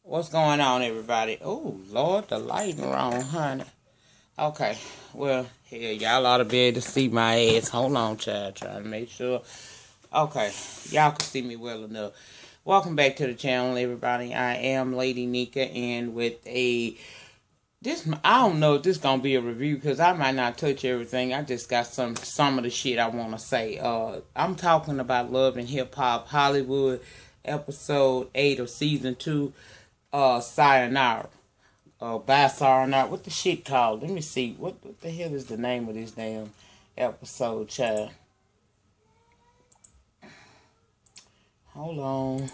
What's going on, everybody? Oh, Lord, the lighting wrong, honey. Okay, well, here, y'all ought to be able to see my ass. Hold on, child. Trying to make sure. Okay, y'all can see me well enough. Welcome back to the channel, everybody. I am Lady Nika, and with I don't know if this gonna be a review because I might not touch everything. I just got some of the shit I want to say. I'm talking about Love and Hip Hop Hollywood, episode 8 of season 2. Sayonara. By Sayonara. What the shit called? Let me see. What the hell is the name of this damn episode, child? Hold on.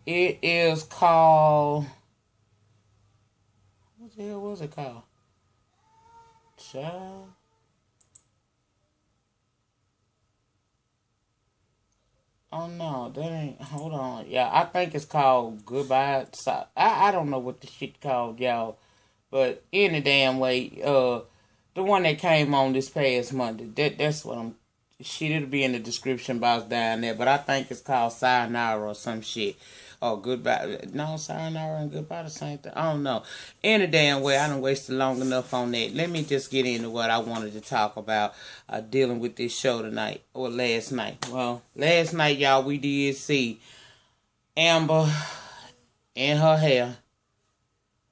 It is called... What the hell was it called? Child... Oh no, that ain't. Hold on, yeah, I think it's called Goodbye. I don't know what the shit called, y'all, but any damn way, the one that came on this past Monday. That's what I'm. Shit, it'll be in the description box down there, but I think it's called Sayonara or some shit. Oh, Goodbye. No, Sayonara and Goodbye the same thing. I don't know. Any damn way, I done wasted long enough on that. Let me just get into what I wanted to talk about dealing with this show tonight, or last night. Well, last night, y'all, we did see Amber and her hair,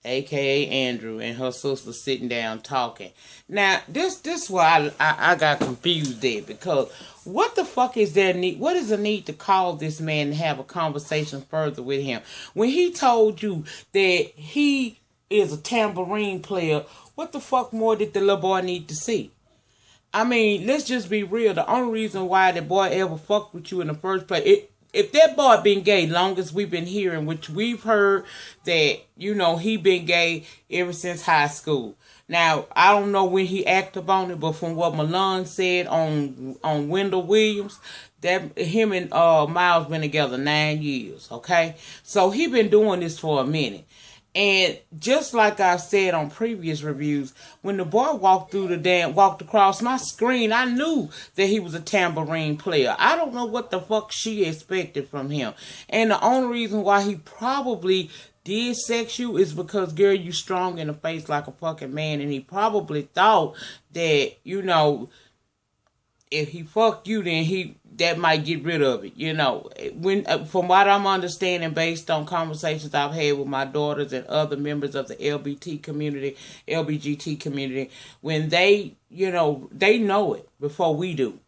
a.k.a. Andrew, and her sister sitting down talking. Now, this why I got confused there, because what the fuck is there need? What is the need to call this man and have a conversation further with him? When he told you that he is a tambourine player, what the fuck more did the little boy need to see? I mean, let's just be real. The only reason why the boy ever fucked with you in the first place, if that boy been gay long as we've been hearing, which we've heard that, you know, he been gay ever since high school. Now, I don't know when he acted on it, but from what Milan said on Wendell Williams, that him and Miles been together 9 years, okay? So he been doing this for a minute. And just like I said on previous reviews, when the boy walked across my screen, I knew that he was a tambourine player. I don't know what the fuck she expected from him. And the only reason why he probably did sex you is because, girl, you strong in the face like a fucking man. And he probably thought that, you know, if he fucked you, then that might get rid of it. You know, when from what I'm understanding, based on conversations I've had with my daughters and other members of the LGBT community, when they, you know it before we do.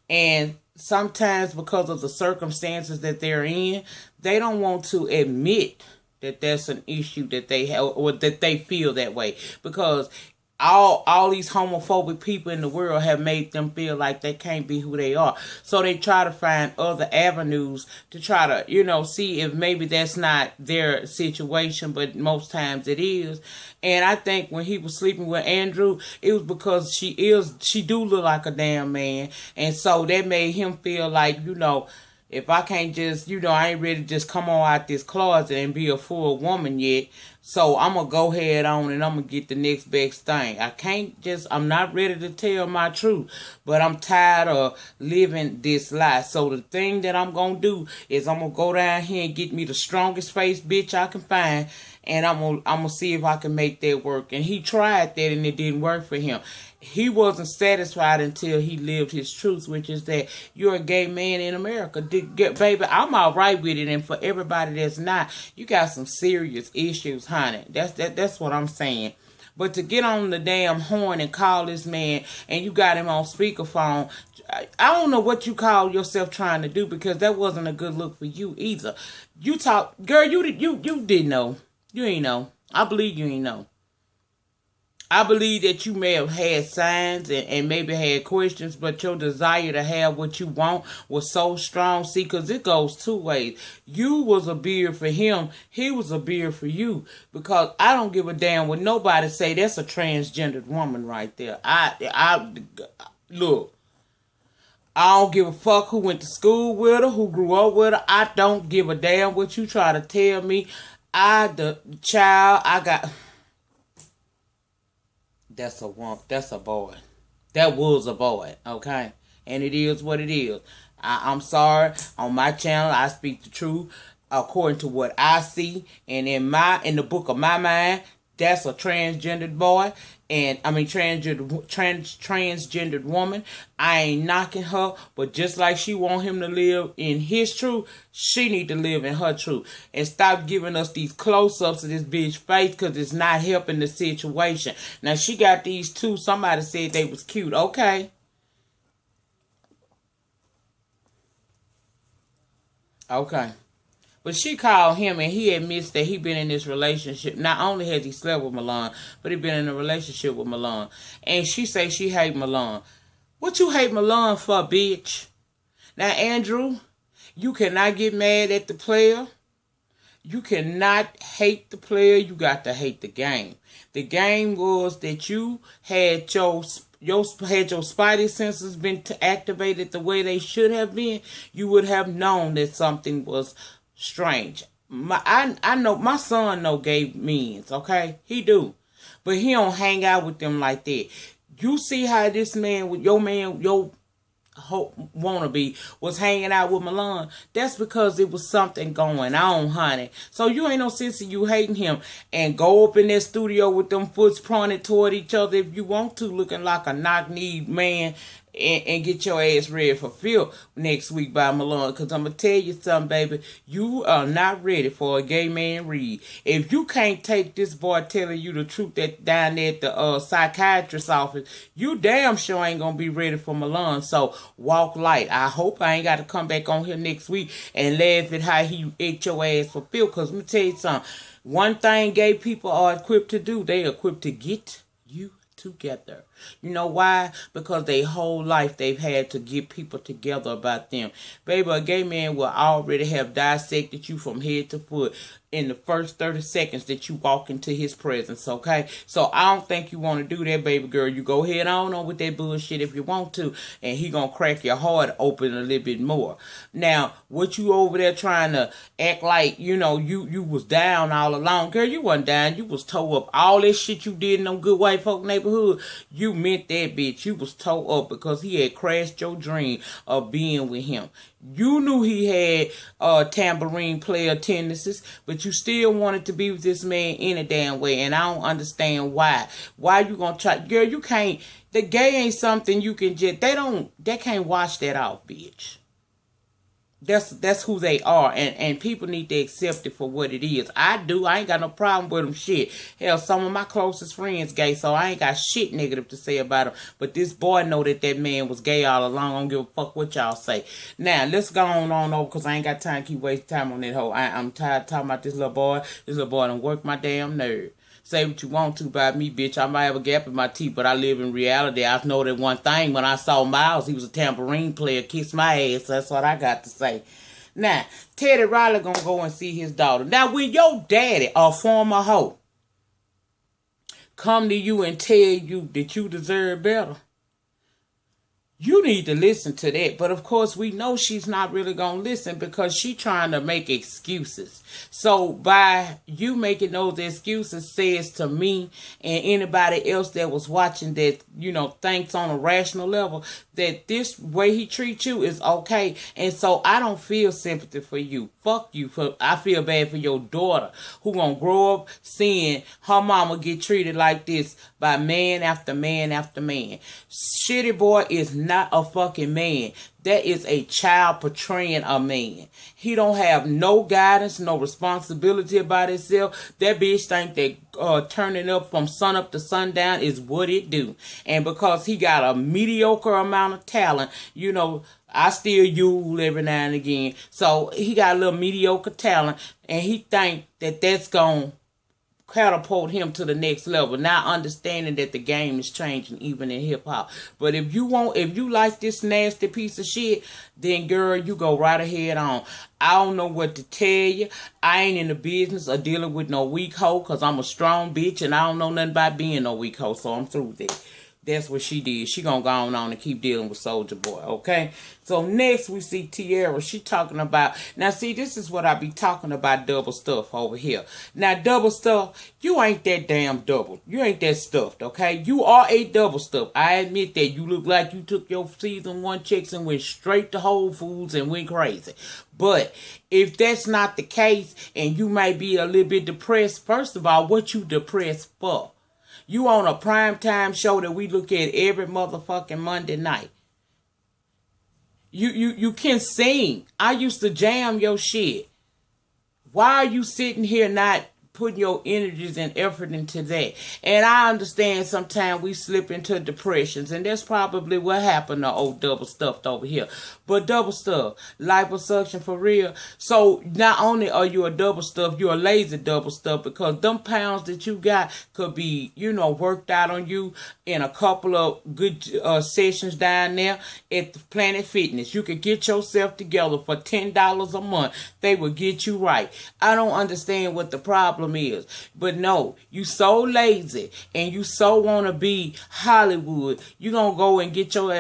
And sometimes because of the circumstances that they're in, they don't want to admit that that's an issue that they have, or that they feel that way, because all these homophobic people in the world have made them feel like they can't be who they are. So they try to find other avenues to try to, you know, see if maybe that's not their situation, but most times it is. And I think when he was sleeping with Andrew, it was because she do look like a damn man. And so that made him feel like, you know, if I can't just, you know, I ain't ready to just come on out this closet and be a full woman yet. So I'm going to go ahead on and I'm going to get the next best thing. I'm not ready to tell my truth, but I'm tired of living this lie. So the thing that I'm going to do is I'm going to go down here and get me the strongest face bitch I can find. And I'm gonna see if I can make that work. And he tried that and it didn't work for him. He wasn't satisfied until he lived his truth, which is that you're a gay man in America. Baby, I'm all right with it. And for everybody that's not, you got some serious issues, honey. That's what I'm saying. But to get on the damn horn and call this man, and you got him on speakerphone, I don't know what you call yourself trying to do, because that wasn't a good look for you either. You talk, girl, you didn't know. You ain't know. I believe you ain't know. I believe that you may have had signs and maybe had questions, but your desire to have what you want was so strong. See, because it goes two ways. You was a beard for him. He was a beard for you. Because I don't give a damn what nobody say. That's a transgendered woman right there. Look. I don't give a fuck who went to school with her, who grew up with her. I don't give a damn what you try to tell me. That's a woman. That's a boy. That was a boy, okay? And it is what it is. I'm sorry. On my channel, I speak the truth. according to what I see, and in the book of my mind, that's a transgendered boy, and I mean transgendered woman. I ain't knocking her, but just like she want him to live in his truth, she need to live in her truth, and stop giving us these close-ups of this bitch face, because it's not helping the situation. Now she got these two. Somebody said they was cute. Okay. Okay. But she called him, and he admits that he been in this relationship. Not only has he slept with Milan, but he been in a relationship with Milan. And she say she hate Milan. What you hate Milan for, bitch? Now, Andrew, you cannot get mad at the player. You cannot hate the player. You got to hate the game. The game was that you had your spidey senses been activated the way they should have been, you would have known that something was strange. I know my son know gay means, okay? He do. But he don't hang out with them like that. You see how this man with your wannabe was hanging out with Milan. That's because it was something going on, honey. So you ain't no sense of you hating him, and go up in that studio with them foots pointed toward each other if you want to, looking like a knock-kneed man, and get your ass ready for Phil next week by Milan. Because I'm going to tell you something, baby. You are not ready for a gay man read. If you can't take this boy telling you the truth that down there at the psychiatrist's office, you damn sure ain't going to be ready for Milan. So walk light. I hope I ain't got to come back on here next week and laugh at how he ate your ass for Phil. Because let me tell you something. One thing gay people are equipped to do, they equipped to get you together. You know why? Because their whole life they've had to get people together about them. Baby, a gay man will already have dissected you from head to foot in the first 30 seconds that you walk into his presence, okay? So I don't think you want to do that, baby girl. You go ahead on with that bullshit if you want to, and he gonna crack your heart open a little bit more. Now, what you over there trying to act like, you know, you was down all along. Girl, you wasn't down. You was tore up. All that shit you did in them good white folk neighborhood, you meant that, bitch. You was tore up because he had crashed your dream of being with him. You knew he had tambourine player tendencies, but you still wanted to be with this man any damn way, and I don't understand why. Why you gonna try? Girl, you can't. The gay ain't something you can just. They can't wash that off, bitch. That's who they are, and people need to accept it for what it is. I do. I ain't got no problem with them shit. Hell, some of my closest friends gay, so I ain't got shit negative to say about them. But this boy know that man was gay all along. I don't give a fuck what y'all say. Now, let's go on over, because I ain't got time to keep wasting time on that hoe. I'm tired of talking about this little boy. This little boy done work my damn nerve. Say what you want to about me, bitch. I might have a gap in my teeth, but I live in reality. I know that one thing. When I saw Miles, he was a tambourine player, kiss my ass. That's what I got to say. Now, Teddy Riley gonna go and see his daughter. Now, when your daddy, a former hoe, come to you and tell you that you deserve better, you need to listen to that. But of course, we know she's not really going to listen because she's trying to make excuses. So by you making those excuses says to me and anybody else that was watching that, you know, thinks on a rational level that this way he treats you is okay. And so I don't feel sympathy for you. Fuck you. I feel bad for your daughter who gonna grow up seeing her mama get treated like this by man after man after man. Shitty boy is not a fucking man. That is a child portraying a man. He don't have no guidance, no responsibility about himself. That bitch think that turning up from sun up to sundown is what it do. And because he got a mediocre amount of talent, you know, I still Yule every now and again. So he got a little mediocre talent, and he think that that's going to catapult him to the next level, not understanding that the game is changing even in hip-hop. But if you like this nasty piece of shit, then girl, you go right ahead on. I don't know what to tell you. I ain't in the business of dealing with no weak hoe, because I'm a strong bitch and I don't know nothing about being no weak hoe, so I'm through with that. That's what she did. She gonna go on and keep dealing with Soulja Boy, okay? So next we see Tiara. She talking about, now see, this is what I be talking about, double stuff over here. Now double stuff, you ain't that damn double. You ain't that stuffed, okay? You are a double stuff. I admit that. You look like you took your season 1 checks and went straight to Whole Foods and went crazy. But if that's not the case and you may be a little bit depressed, first of all, what you depressed for? You on a primetime show that we look at every motherfucking Monday night. You can sing. I used to jam your shit. Why are you sitting here not putting your energies and effort into that? And I understand sometimes we slip into depressions, and that's probably what happened to old double stuffed over here. But double stuff, liposuction for real. So not only are you a double stuff, you're a lazy double stuff, because them pounds that you got could be, you know, worked out on you in a couple of good sessions down there at the Planet Fitness. You could get yourself together for $10 a month. They will get you right. I don't understand what the problem is, but no, you so lazy and you so want to be Hollywood. You gonna go and get your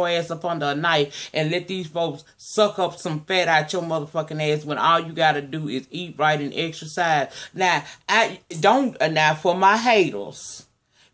ass up under a knife and let these folks suck up some fat out your motherfucking ass when all you gotta do is eat right and exercise. Now, now for my haters,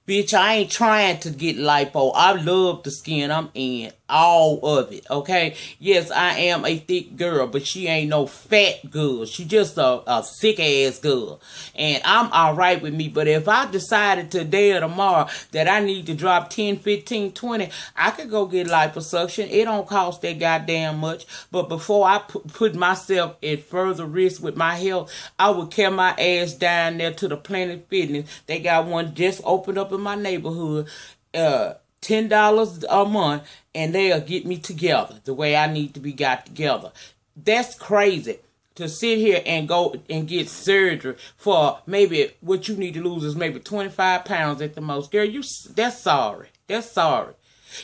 bitch, I ain't trying to get lipo. I love the skin I'm in. All of it, okay? Yes, I am a thick girl, but she ain't no fat girl. She just a sick-ass girl. And I'm all right with me. But if I decided today or tomorrow that I need to drop 10, 15, 20, I could go get liposuction. It don't cost that goddamn much. But before I put myself at further risk with my health, I would carry my ass down there to the Planet Fitness. They got one just opened up in my neighborhood. $10 a month, and they'll get me together the way I need to be got together. That's crazy to sit here and go and get surgery for maybe what you need to lose is maybe 25 pounds at the most. Girl, that's sorry. That's sorry.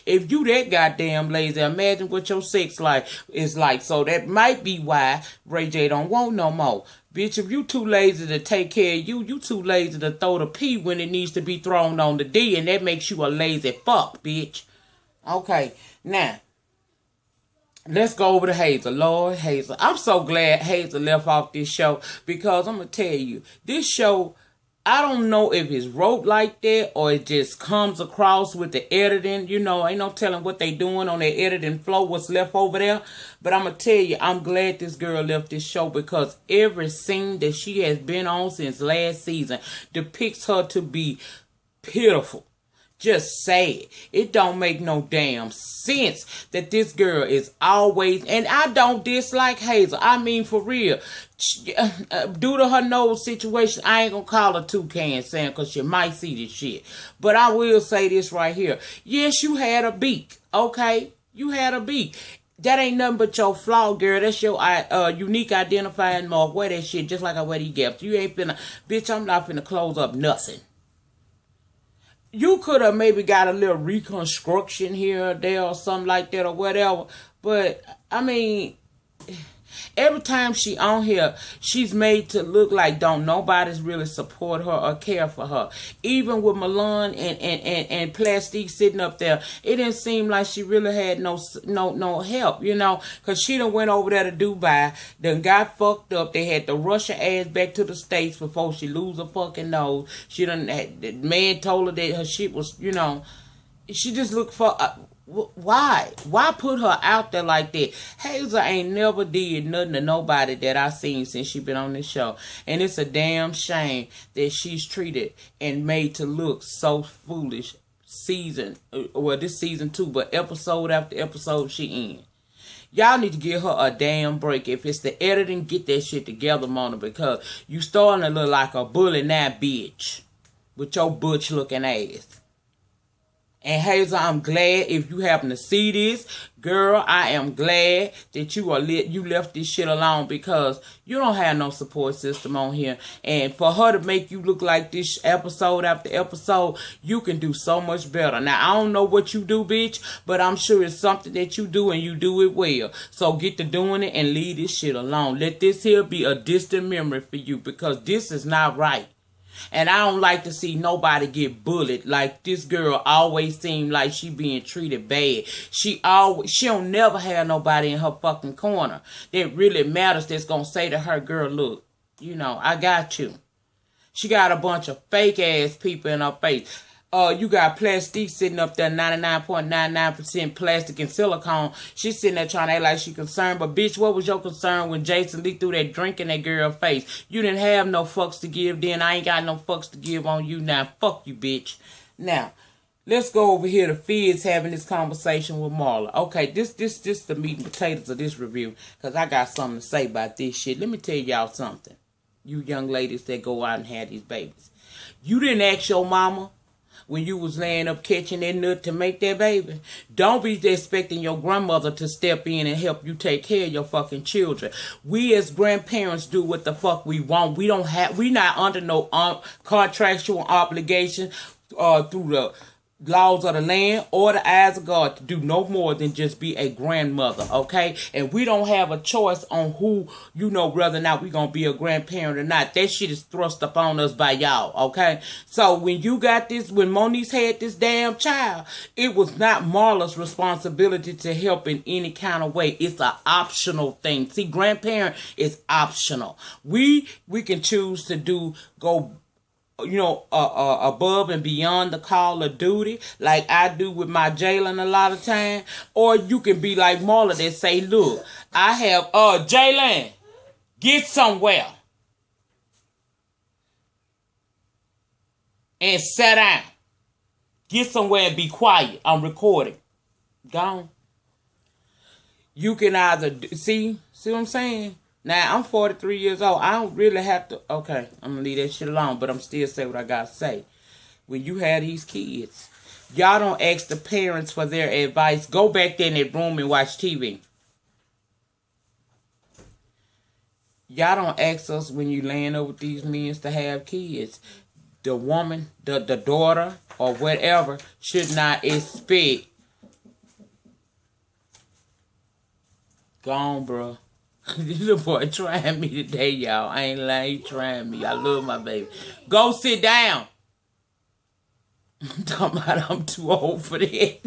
If you that goddamn lazy, imagine what your sex life is like. So that might be why Ray J don't want no more. Bitch, if you too lazy to take care of you too lazy to throw the P when it needs to be thrown on the D, and that makes you a lazy fuck, bitch. Okay, now, let's go over to Hazel. Lord, Hazel. I'm so glad Hazel left off this show, because I'm going to tell you, this show, I don't know if it's wrote like that or it just comes across with the editing. You know, ain't no telling what they doing on their editing flow, what's left over there. But I'm going to tell you, I'm glad this girl left this show, because every scene that she has been on since last season depicts her to be pitiful. Just say it. It don't make no damn sense that this girl is always, and I don't dislike Hazel. I mean, for real. Due to her nose situation, I ain't gonna call her toucan Sam, because she might see this shit. But I will say this right here. Yes, you had a beak. Okay? You had a beak. That ain't nothing but your flaw, girl. That's your unique identifying mark. Wear that shit just like I wear these gaps. You ain't finna, bitch, I'm not finna close up nothing. You could have maybe got a little reconstruction here or there or something like that or whatever. But, I mean, every time she on here, she's made to look like don't nobody's really support her or care for her. Even with Milan and Plastique sitting up there, it didn't seem like she really had no help, you know, because she done went over there to Dubai, done got fucked up. They had to rush her ass back to the States before she lose her fucking nose. She done, the man told her that her shit was, you know, she just looked for... Why put her out there like that? Hazel ain't never did nothing to nobody that I seen since she been on this show. And it's a damn shame that she's treated and made to look so foolish this season 2, but episode after episode she in. Y'all need to give her a damn break. If it's the editing, get that shit together, Mona, because you starting to look like a bully now, bitch, with your butch looking ass. And Hazel, I'm glad if you happen to see this. Girl, I am glad that you left this shit alone, because you don't have no support system on here. And for her to make you look like this episode after episode, you can do so much better. Now, I don't know what you do, bitch, but I'm sure it's something that you do and you do it well. So get to doing it and leave this shit alone. Let this here be a distant memory for you, because this is not right. And I don't like to see nobody get bullied. Like this girl always seemed like she being treated bad. She don't never have nobody in her fucking corner that really matters that's gonna say to her, girl, look, you know, I got you. She got a bunch of fake ass people in her face. You got Plastique sitting up there, 99.99% plastic and silicone. She's sitting there trying to act like she concerned. But bitch, what was your concern when Jason-Lee threw that drink in that girl's face? You didn't have no fucks to give then. I ain't got no fucks to give on you now. Fuck you, bitch. Now, let's go over here to Fizz having this conversation with Marla. Okay, this the meat and potatoes of this review. Because I got something to say about this shit. Let me tell y'all something. You young ladies that go out and have these babies. You didn't ask your mama when you was laying up catching that nut to make that baby. Don't be expecting your grandmother to step in and help you take care of your fucking children. We as grandparents do what the fuck we want. We not under no contractual obligation through the laws of the land or the eyes of God to do no more than just be a grandmother, okay? And we don't have a choice on who, you know, whether or not we gonna be a grandparent or not. That shit is thrust upon us by y'all, okay? So when you got this, when Moniece had this damn child, it was not Marla's responsibility to help in any kind of way. It's an optional thing. See, grandparent is optional. We can choose to go, you know, above and beyond the call of duty, like I do with my Jalen a lot of time. Or you can be like Marla that say, look, I have, Jalen, get somewhere and sit down. Get somewhere and be quiet. I'm recording. Gone. You can either, see what I'm saying? Now, I'm 43 years old. I don't really have to... Okay, I'm going to leave that shit alone, but I'm still saying what I got to say. When you have these kids, y'all don't ask the parents for their advice. Go back there in that room and watch TV. Y'all don't ask us when you laying over with these men to have kids. The woman, the daughter, or whatever, should not expect... Gone, bro. This little boy trying me today, y'all. I ain't lying. He trying me. I love my baby. Go sit down. I'm talking about I'm too old for that.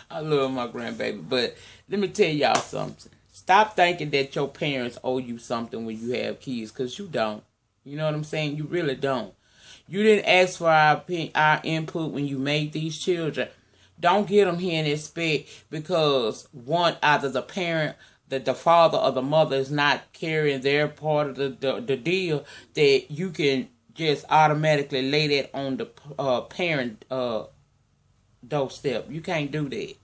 I love my grandbaby. But let me tell y'all something. Stop thinking that your parents owe you something when you have kids. Because you don't. You know what I'm saying? You really don't. You didn't ask for our input when you made these children. Don't get them here and expect because either the parent... that the father or the mother is not carrying their part of the deal, that you can just automatically lay that on the parent doorstep. You can't do that.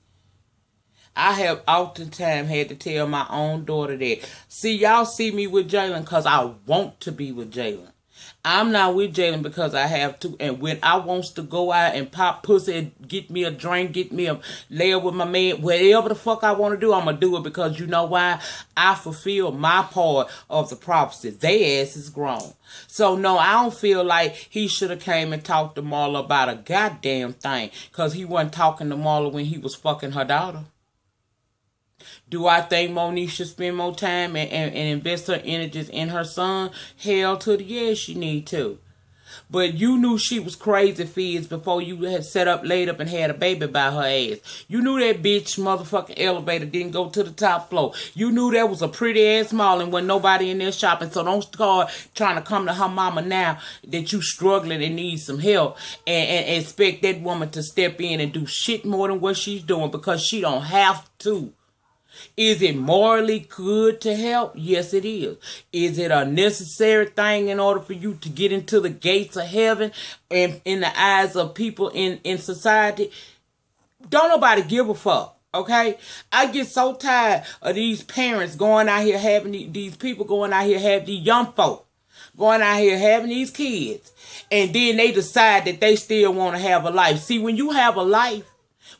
I have oftentimes had to tell my own daughter that. See, y'all see me with Jalen because I want to be with Jalen. I'm not with Jalen because I have to. And when I wants to go out and pop pussy, get me a drink, get me a lay up with my man, whatever the fuck I want to do, I'm going to do it because you know why? I fulfill my part of the prophecy. They ass is grown. So no, I don't feel like he should have came and talked to Marla about a goddamn thing because he wasn't talking to Marla when he was fucking her daughter. Do I think Moniece should spend more time and invest her energies in her son? Hell to the yes, she need to. But you knew she was crazy, Fizz, before you had laid up and had a baby by her ass. You knew that bitch motherfucking elevator didn't go to the top floor. You knew that was a pretty ass mall and wasn't nobody in there shopping. So don't start trying to come to her mama now that you struggling and need some help and expect that woman to step in and do shit more than what she's doing because she don't have to. Is it morally good to help? Yes, it is. Is it a necessary thing in order for you to get into the gates of heaven and in the eyes of people in society? Don't nobody give a fuck, okay? I get so tired of these parents going out here having these people going out here having these young folk going out here having these kids and then they decide that they still want to have a life. See, when you have a life,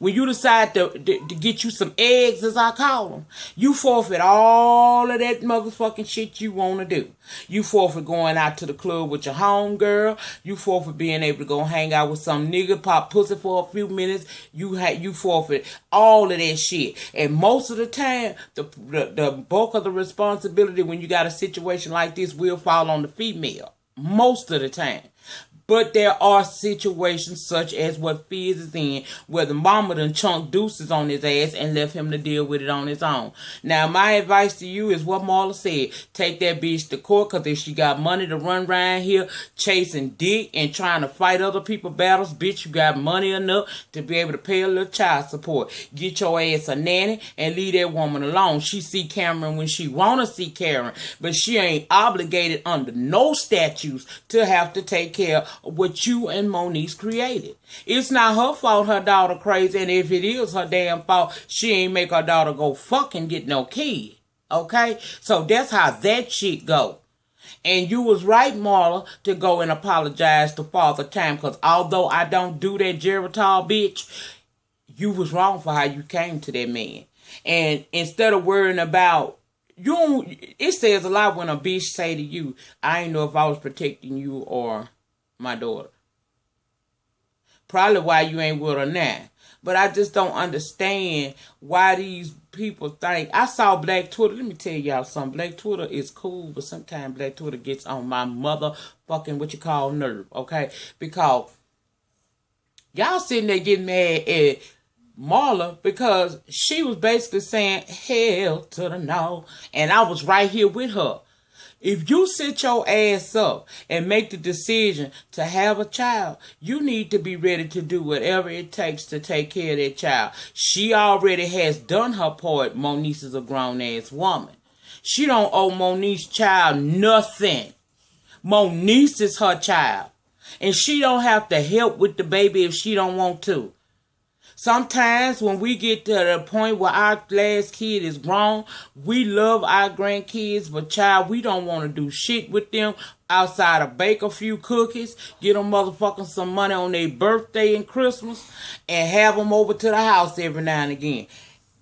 when you decide to get you some eggs, as I call them, you forfeit all of that motherfucking shit you want to do. You forfeit going out to the club with your homegirl. You forfeit being able to go hang out with some nigga, pop pussy for a few minutes. You forfeit all of that shit. And most of the time, the bulk of the responsibility when you got a situation like this will fall on the female. Most of the time. But there are situations such as what Fizz is in, where the mama done chunked deuces on his ass and left him to deal with it on his own. Now, my advice to you is what Marla said. Take that bitch to court, because if she got money to run around here chasing dick and trying to fight other people's battles, bitch, you got money enough to be able to pay a little child support. Get your ass a nanny and leave that woman alone. She see Cameron when she want to see Karen, but she ain't obligated under no statutes to have to take care of what you and Moniece created. It's not her fault her daughter crazy, and if it is her damn fault, she ain't make her daughter go fucking get no kid. Okay? So that's how that shit go. And you was right, Marla, to go and apologize to Father Time, because although I don't do that Geritol bitch, you was wrong for how you came to that man. And instead of worrying about it says a lot when a bitch say to you, I ain't know if I was protecting you or my daughter. Probably why you ain't with her now. But I just don't understand why these people think. I saw Black Twitter. Let me tell y'all something. Black Twitter is cool, but sometimes Black Twitter gets on my motherfucking nerve, okay? Because y'all sitting there getting mad at Marla because she was basically saying hell to the no, and I was right here with her. If you sit your ass up and make the decision to have a child, you need to be ready to do whatever it takes to take care of that child. She already has done her part. Moniece is a grown-ass woman. She don't owe Moniece's child nothing. Moniece is her child. And she don't have to help with the baby if she don't want to. Sometimes when we get to the point where our last kid is grown, we love our grandkids, but child, we don't want to do shit with them outside of bake a few cookies, get them motherfucking some money on their birthday and Christmas, and have them over to the house every now and again.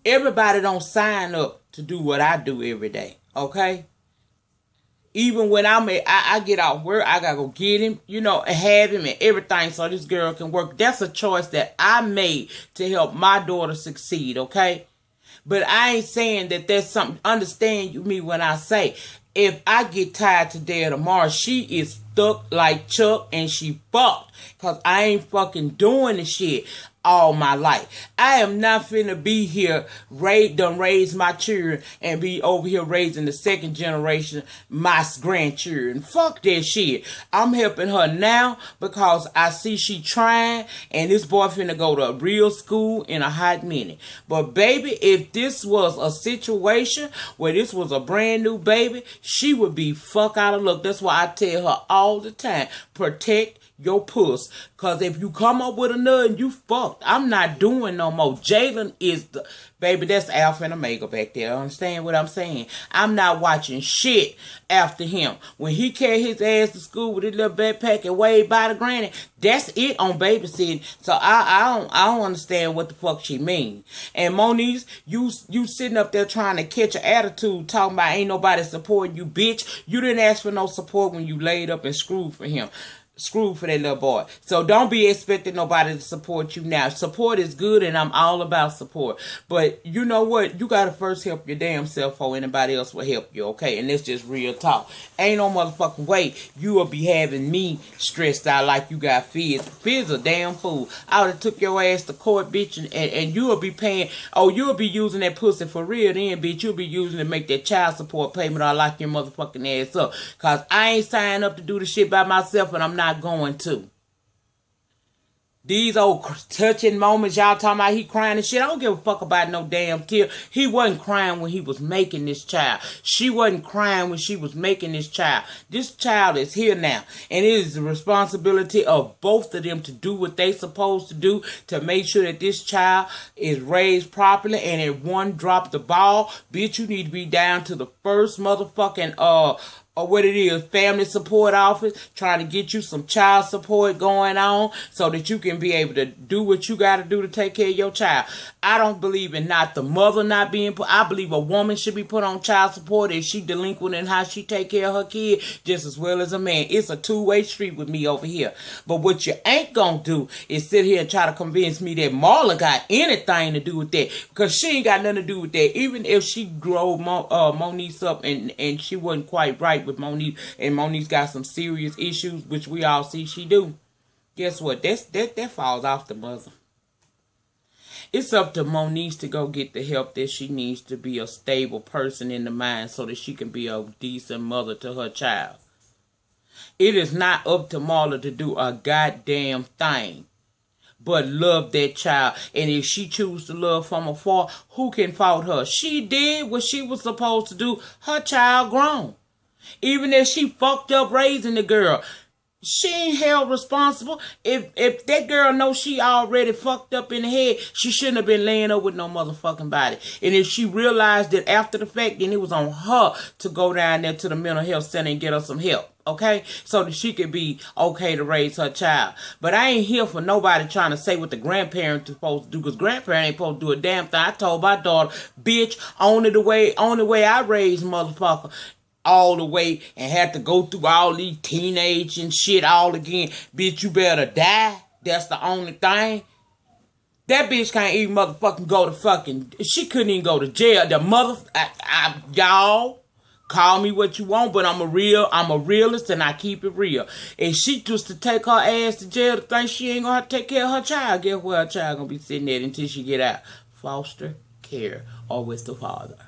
Everybody don't sign up to do what I do every day, okay? Even when I get off work, I gotta go get him, and have him and everything so this girl can work. That's a choice that I made to help my daughter succeed, okay? But I ain't saying that there's something, understand me when I say, if I get tired today or tomorrow, she is stuck like Chuck and she fucked. Because I ain't fucking doing the shit all my life. I am not finna be here, done raise my children and be over here raising the second generation, my grandchildren. Fuck that shit. I'm helping her now because I see she trying, and this boy finna go to a real school in a hot minute. But baby, if this was a situation where this was a brand new baby, she would be fuck out of luck. That's why I tell her all the time, protect your puss. Because if you come up with a nut, you fucked. I'm not doing no more. Jalen is the baby. That's Alpha and Omega back there. Understand what I'm saying? I'm not watching shit after him. When he carried his ass to school with his little backpack and waved by the granny, that's it on babysitting. So I don't understand what the fuck she mean. And Moniece, you sitting up there trying to catch an attitude, talking about ain't nobody supporting you, bitch. You didn't ask for no support when you laid up and screwed for him. Screwed for that little boy. So don't be expecting nobody to support you now. Support is good, and I'm all about support. But you know what? You got to first help your damn self before anybody else will help you, okay? And that's just real talk. Ain't no motherfucking way you will be having me stressed out like you got Fizz. Fizz a damn fool. I would have took your ass to court, bitch, and you will be paying, you'll be using that pussy for real then, bitch. You'll be using it to make that child support payment or lock your motherfucking ass up. Because I ain't signed up to do the shit by myself, and I'm not going to. These old touching moments y'all talking about he crying and shit, I don't give a fuck about no damn tear. He wasn't crying when he was making this child. She wasn't crying when she was making this child. This child is here now, and it is the responsibility of both of them to do what they supposed to do to make sure that this child is raised properly. And if one dropped the ball, bitch, you need to be down to the first motherfucking or what it is, family support office, trying to get you some child support going on so that you can be able to do what you got to do to take care of your child. I don't believe in not the mother not being put. I believe a woman should be put on child support if she delinquent in how she take care of her kid just as well as a man. It's a two-way street with me over here. But what you ain't gonna do is sit here and try to convince me that Marla got anything to do with that, because she ain't got nothing to do with that. Even if she drove Moniece up and she wasn't quite right right with Monique, and Monique's got some serious issues, which we all see she do, guess what? That falls off the mother. It's up to Monique to go get the help that she needs to be a stable person in the mind so that she can be a decent mother to her child. It is not up to Marla to do a goddamn thing but love that child. And if she chooses to love from afar, who can fault her? She did what she was supposed to do. Her child grown. Even if she fucked up raising the girl, she ain't held responsible. If that girl knows she already fucked up in the head, she shouldn't have been laying up with no motherfucking body. And if she realized that after the fact, then it was on her to go down there to the mental health center and get her some help. Okay? So that she could be okay to raise her child. But I ain't here for nobody trying to say what the grandparents are supposed to do, because grandparents ain't supposed to do a damn thing. I told my daughter, bitch, only way I raised motherfucker. All the way and had to go through all these teenage and shit all again. Bitch, you better die. That's the only thing. That bitch can't even motherfucking go to fucking... She couldn't even go to jail. The mother... y'all, call me what you want, but I'm a realist and I keep it real. And she just to take her ass to jail to think she ain't gonna have to take care of her child. Guess where her child gonna be sitting there until she get out? Foster care or with the father.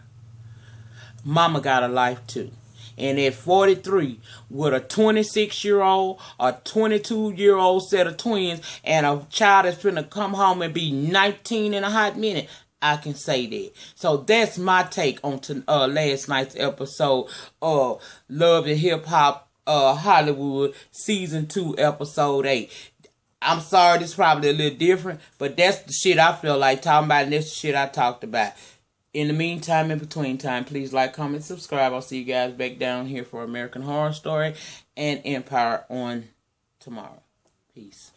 Mama got a life too. And at 43, with a 26-year-old, a 22-year-old set of twins, and a child that's finna come home and be 19 in a hot minute, I can say that. So that's my take on last night's episode of Love and Hip Hop Hollywood Season 2, Episode 8. I'm sorry, this is probably a little different, but that's the shit I feel like talking about, and that's the shit I talked about. In the meantime, in between time, please like, comment, subscribe. I'll see you guys back down here for American Horror Story and Empire on tomorrow. Peace.